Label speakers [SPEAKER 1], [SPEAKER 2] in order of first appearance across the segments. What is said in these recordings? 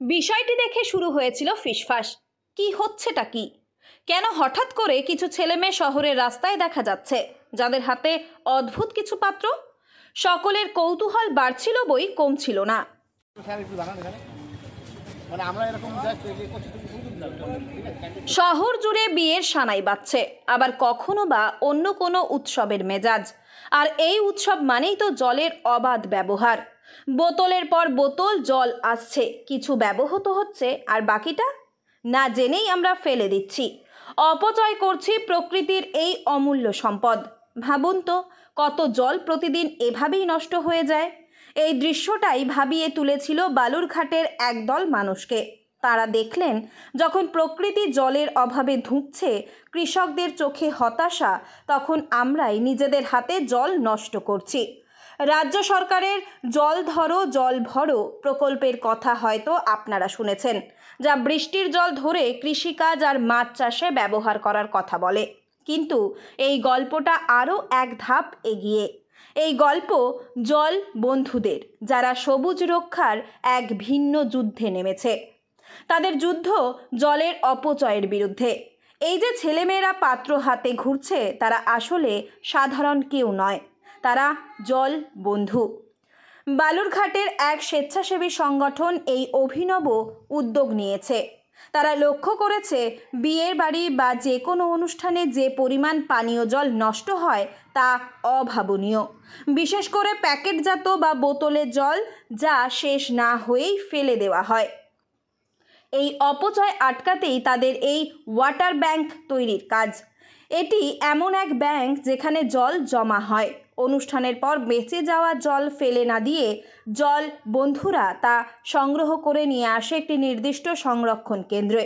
[SPEAKER 1] বিষয়টি দেখে শুরু হয়েছিল ফিসফাস। কি হচ্ছেটা কি? কেন হঠাৎ করে কিছু ছেলেমেয়ে শহরের রাস্তায় দেখা যাচ্ছে, যাদের হাতে অদ্ভুত কিছু পাত্র? সকলের কৌতূহল বাড়ছিল বই কমছিল না। শহর জুড়ে বিয়ের সানাই বাজছে, আবার কখনো বা অন্য কোনো উৎসবের মেজাজ। আর এই উৎসব মানেই তো জলের অবাধ ব্যবহার। বোতলের পর বোতল জল আসছে, কিছু ব্যবহৃত হচ্ছে আর বাকিটা না জেনেই আমরা ফেলে দিচ্ছি। অপচয় করছি প্রকৃতির এই অমূল্য সম্পদ। ভাবুন তো, কত জল প্রতিদিন এভাবেই নষ্ট হয়ে যায়। এই দৃশ্যটাই ভাবিয়ে তুলেছিল বালুরঘাটের একদল মানুষকে। তারা দেখলেন, যখন প্রকৃতি জলের অভাবে ধুঁকছে, কৃষকদের চোখে হতাশা, তখন আমরাই নিজেদের হাতে জল নষ্ট করছি। রাজ্য সরকারের জল ধরো জল ভরো প্রকল্পের কথা হয়তো আপনারা শুনেছেন, যা বৃষ্টির জল ধরে কৃষিকাজ আর মাছ চাষে ব্যবহার করার কথা বলে। কিন্তু এই গল্পটা আরও এক ধাপ এগিয়ে। এই গল্প জল বন্ধুদের, যারা সবুজ রক্ষার এক ভিন্ন যুদ্ধে নেমেছে। তাদের যুদ্ধ জলের অপচয়ের বিরুদ্ধে। এই যে ছেলেমেয়েরা পাত্র হাতে ঘুরছে, তারা আসলে সাধারণ কেউ নয়, তারা জল বন্ধু। বালুরঘাটের এক স্বেচ্ছাসেবী সংগঠন এই অভিনব উদ্যোগ নিয়েছে। তারা লক্ষ্য করেছে, বিয়ের বাড়ি বা যে কোনো অনুষ্ঠানে যে পরিমাণ পানীয় জল নষ্ট হয় তা অভাবনীয়। বিশেষ করে প্যাকেটজাত বা বোতলের জল, যা শেষ না হয়েই ফেলে দেওয়া হয়। এই অপচয় আটকাতেই তাদের এই ওয়াটার ব্যাংক তৈরির কাজ। এটি এমন এক ব্যাংক যেখানে জল জমা হয়, অনুষ্ঠানের পর বেঁচে যাওয়া জল ফেলে না দিয়ে জল বন্ধুরা তা সংগ্রহ করে নিয়ে আসে একটি নির্দিষ্ট সংরক্ষণ কেন্দ্রে।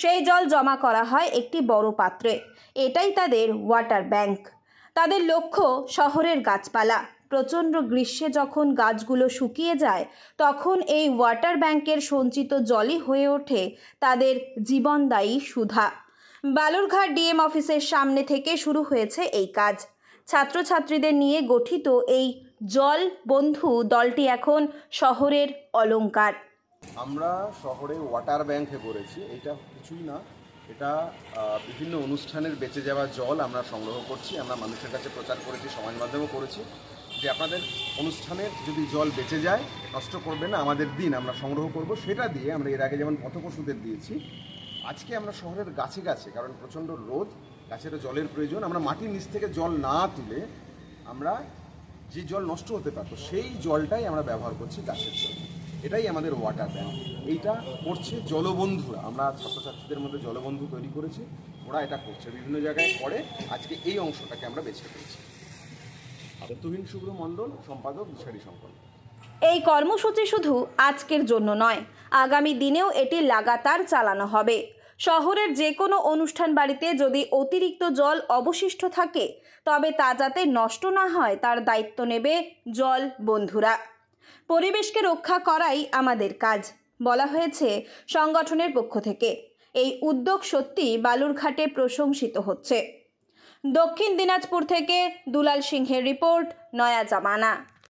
[SPEAKER 1] সেই জল জমা করা হয় একটি বড় পাত্রে। এটাই তাদের ওয়াটার ব্যাংক। তাদের লক্ষ্য শহরের গাছপালা। প্রচণ্ড গ্রীষ্মে যখন গাছগুলো শুকিয়ে যায়, তখন এই ওয়াটার ব্যাংকের সঞ্চিত জলই হয়ে ওঠে তাদের জীবনদায়ী সুধা। বালুরঘাট ডিএম অফিসের সামনে থেকে শুরু হয়েছে এই কাজ। ছাত্রছাত্রীদের নিয়ে গঠিত এই জল বন্ধু দলটি এখন শহরের অলংকার।
[SPEAKER 2] আমরা শহরে ওয়াটার ব্যাংকে করেছি। এটা কিছুই না, এটা বিভিন্ন অনুষ্ঠানের বেঁচে যাওয়া জল আমরা সংগ্রহ করছি। আমরা মানুষের কাছে প্রচার করেছি, সমাজ মাধ্যমেও করেছি যে আপনাদের অনুষ্ঠানের যদি জল বেঁচে যায়, নষ্ট করবেন না, আমাদের দিন, আমরা সংগ্রহ করব। সেটা দিয়ে আমরা এর আগে যেমন পথপশুদের দিয়েছি, আজকে আমরা শহরের গাছে গাছে, কারণ প্রচণ্ড রোদ, গাছেরও জলের প্রয়োজন, আমরা মাটির নিচ থেকে জল না তুলে আমরা যে জল নষ্ট হতে পারতো সেই জলটাই আমরা ব্যবহার করছি গাছের জল। এটাই আমাদের ওয়াটার ব্যাংক। এইটা করছে জলবন্ধুরা। আমরা ছাত্রছাত্রীদের মধ্যে জলবন্ধু তৈরি করেছি, ওরা এটা করছে, বিভিন্ন জায়গায় করে। আজকে এই অংশটাকে আমরা বেছে পেয়েছি। তুহিন শুভ্র মণ্ডল, সম্পাদক, দিশারি সম্পন্ন।
[SPEAKER 1] এই কর্মসূচি শুধু আজকের জন্য নয়, আগামী দিনেও এটি লাগাতার চালানো হবে। শহরের যে কোনো অনুষ্ঠান বাড়িতে যদি অতিরিক্ত জল অবশিষ্ট থাকে, তবে তা যাতে নষ্ট না হয় তার দায়িত্ব নেবে জল বন্ধুরা। পরিবেশকে রক্ষা করাই আমাদের কাজ, বলা হয়েছে সংগঠনের পক্ষ থেকে। এই উদ্যোগ সত্যি বালুরঘাটে প্রশংসিত হচ্ছে। দক্ষিণ দিনাজপুর থেকে দুলাল সিংহের রিপোর্ট, নয়া জামানা।